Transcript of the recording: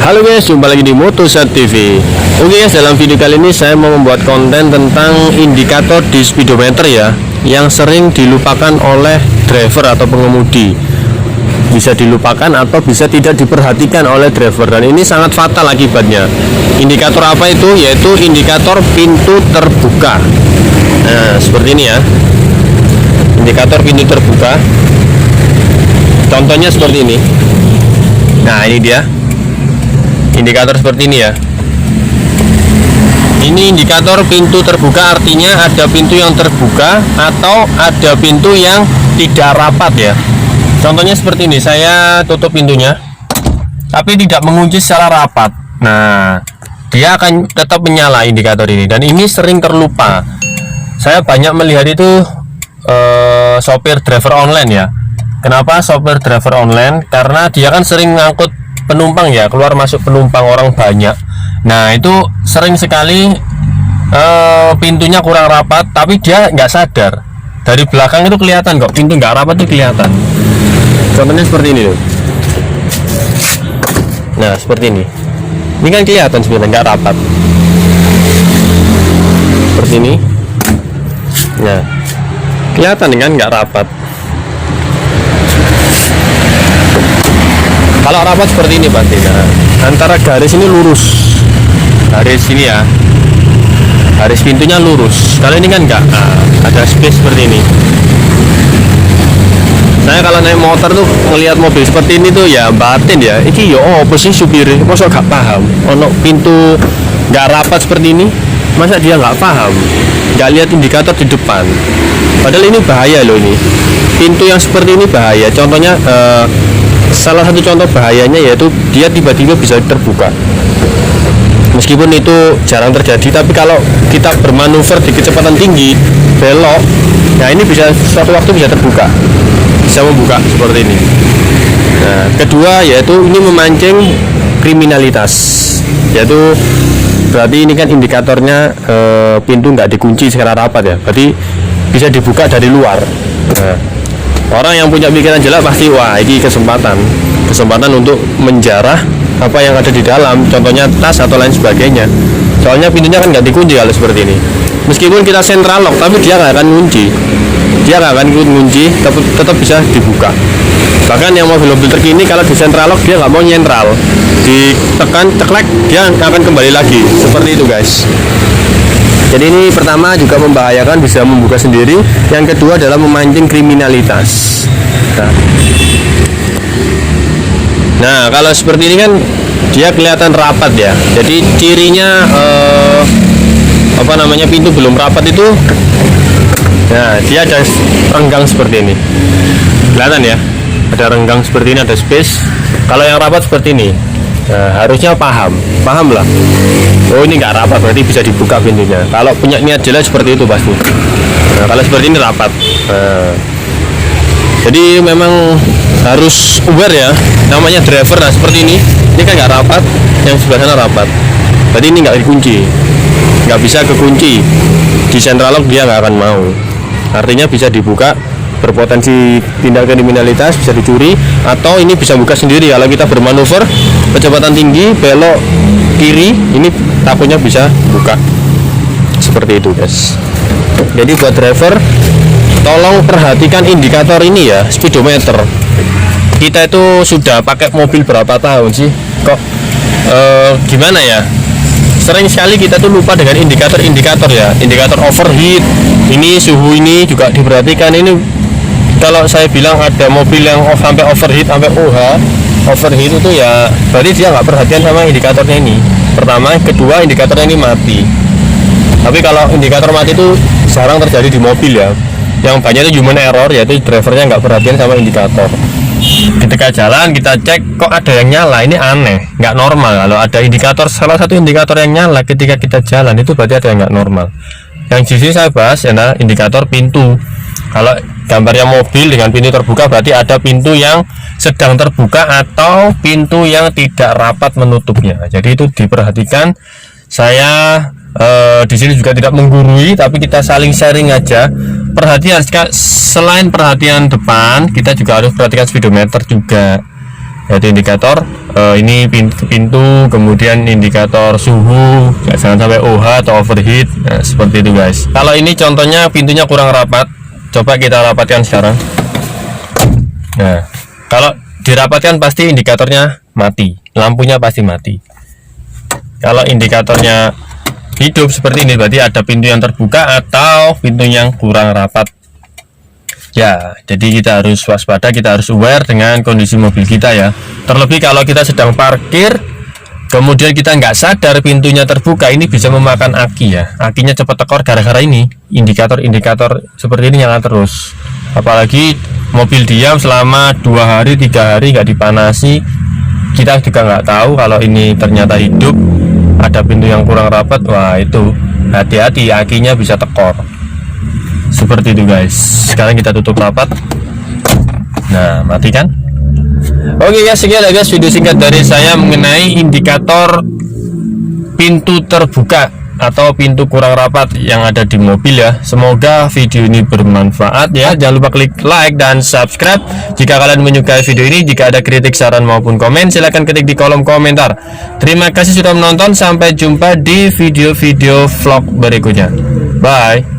Halo guys, jumpa lagi di Motosat TV. Oke guys, dalam video kali ini saya mau membuat konten tentang indikator di speedometer ya, yang sering dilupakan oleh driver atau pengemudi. Bisa dilupakan atau bisa tidak diperhatikan oleh driver, dan ini sangat fatal akibatnya. Indikator apa itu? Yaitu indikator pintu terbuka. Nah, seperti ini ya. Indikator pintu terbuka. Contohnya seperti ini. Nah, ini dia. Indikator seperti ini ya. Ini indikator pintu terbuka, artinya ada pintu yang terbuka atau ada pintu yang tidak rapat ya. Contohnya seperti ini, saya tutup pintunya tapi tidak mengunci secara rapat. Nah, dia akan tetap menyala indikator ini, dan ini sering terlupa. Saya banyak melihat itu sopir driver online ya. Kenapa sopir driver online? Karena dia kan sering ngangkut penumpang ya, keluar masuk penumpang orang banyak. Nah, itu sering sekali pintunya kurang rapat, tapi dia nggak sadar. Dari belakang itu kelihatan kok, pintu nggak rapat itu kelihatan. Contohnya seperti ini loh. Nah, seperti ini. Ini kan kelihatan sebenarnya nggak rapat. Seperti ini. Nah, kelihatan kan nggak rapat. Kalau rapat seperti ini pasti, nah, antara garis ini lurus, garis ini ya, garis pintunya lurus. Kalau ini kan enggak, nah, ada space seperti ini. Saya kalau naik motor tuh ngelihat mobil seperti ini tuh ya batin ya, ini ya apa sih supir, masa gak paham ono pintu nggak rapat seperti ini, masa dia nggak paham, nggak lihat indikator di depan. Padahal ini bahaya loh, ini pintu yang seperti ini bahaya. Contohnya salah satu contoh bahayanya yaitu dia tiba-tiba bisa terbuka. Meskipun itu jarang terjadi, tapi kalau kita bermanuver di kecepatan tinggi, belok, nah ini bisa suatu waktu bisa terbuka, bisa membuka seperti ini. Nah, kedua yaitu ini memancing kriminalitas, yaitu berarti ini kan indikatornya pintu nggak dikunci secara rapat ya, berarti bisa dibuka dari luar. Nah, orang yang punya pikiran jelek pasti wah ini kesempatan untuk menjarah apa yang ada di dalam, contohnya tas atau lain sebagainya. Soalnya pintunya kan nggak dikunci kalau seperti ini. Meskipun kita central lock, tapi dia nggak akan kunci, tetap bisa dibuka. Bahkan yang mobil-mobil terkini kalau di central lock dia nggak mau nyentral, ditekan ceklek dia akan kembali lagi, seperti itu guys. Jadi ini pertama juga membahayakan, bisa membuka sendiri. Yang kedua adalah memancing kriminalitas. Nah, kalau seperti ini kan dia kelihatan rapat ya. Jadi cirinya pintu belum rapat itu. Nah, dia ada renggang seperti ini. Kelihatan ya? Ada renggang seperti ini, ada space. Kalau yang rapat seperti ini. Nah, harusnya paham lah. Oh, ini nggak rapat, berarti bisa dibuka pintunya. Kalau punya niat jelek seperti itu pasti. Nah, kalau seperti ini rapat. Nah, jadi memang harus aware ya, namanya driver. Nah, seperti ini kan nggak rapat, yang sebelah sana rapat. Berarti ini nggak dikunci, nggak bisa kekunci. Di central lock dia nggak akan mau. Artinya bisa dibuka, berpotensi tindak kriminalitas, bisa dicuri, atau ini bisa buka sendiri kalau kita bermanuver kecepatan tinggi belok kiri, ini takutnya bisa buka seperti itu guys. Jadi buat driver tolong perhatikan indikator ini ya, speedometer. Kita itu sudah pakai mobil berapa tahun sih kok gimana ya, sering sekali kita tuh lupa dengan indikator ya, indikator overheat. Ini suhu ini juga diperhatikan. Ini kalau saya bilang ada mobil yang sampai overheat, sampai overheat itu ya berarti dia nggak perhatian sama indikatornya ini. Pertama, kedua indikatornya ini mati. Tapi kalau indikator mati itu jarang terjadi di mobil ya. Yang banyak itu human error, yaitu drivernya nggak perhatian sama indikator. Ketika jalan kita cek kok ada yang nyala, ini aneh, nggak normal. Kalau ada indikator, salah satu indikator yang nyala ketika kita jalan itu berarti ada yang nggak normal. Yang di sini saya bahas adalah indikator pintu. Kalau gambarnya mobil dengan pintu terbuka berarti ada pintu yang sedang terbuka atau pintu yang tidak rapat menutupnya. Jadi itu diperhatikan. Saya di sini juga tidak menggurui, tapi kita saling sharing aja. Perhatian, selain perhatian depan, kita juga harus perhatikan speedometer juga. yaitu indikator ini pintu, kemudian indikator suhu, jangan sampai OH atau overheat. Nah, seperti itu guys. Kalau ini contohnya pintunya kurang rapat, coba kita rapatkan sekarang. Nah, kalau dirapatkan pasti indikatornya mati, lampunya pasti mati. Kalau indikatornya hidup seperti ini, berarti ada pintu yang terbuka atau pintu yang kurang rapat. Ya, jadi kita harus waspada, kita harus aware dengan kondisi mobil kita ya. Terlebih kalau kita sedang parkir, kemudian kita nggak sadar pintunya terbuka, ini bisa memakan aki ya. Akinya cepat tekor gara-gara ini. Indikator-indikator seperti ini nyala terus. Apalagi mobil diam selama 2 hari, 3 hari nggak dipanasi, kita juga nggak tahu kalau ini ternyata hidup, ada pintu yang kurang rapat. Wah, itu hati-hati, akinya bisa tekor. Seperti itu guys. Sekarang kita tutup rapat. Nah, matikan. Oke guys, sekian ya guys video singkat dari saya mengenai indikator pintu terbuka atau pintu kurang rapat yang ada di mobil ya. Semoga video ini bermanfaat ya. Jangan lupa klik like dan subscribe jika kalian menyukai video ini. Jika ada kritik, saran maupun komen, silahkan ketik di kolom komentar. Terima kasih sudah menonton. Sampai jumpa di video-video vlog berikutnya. Bye.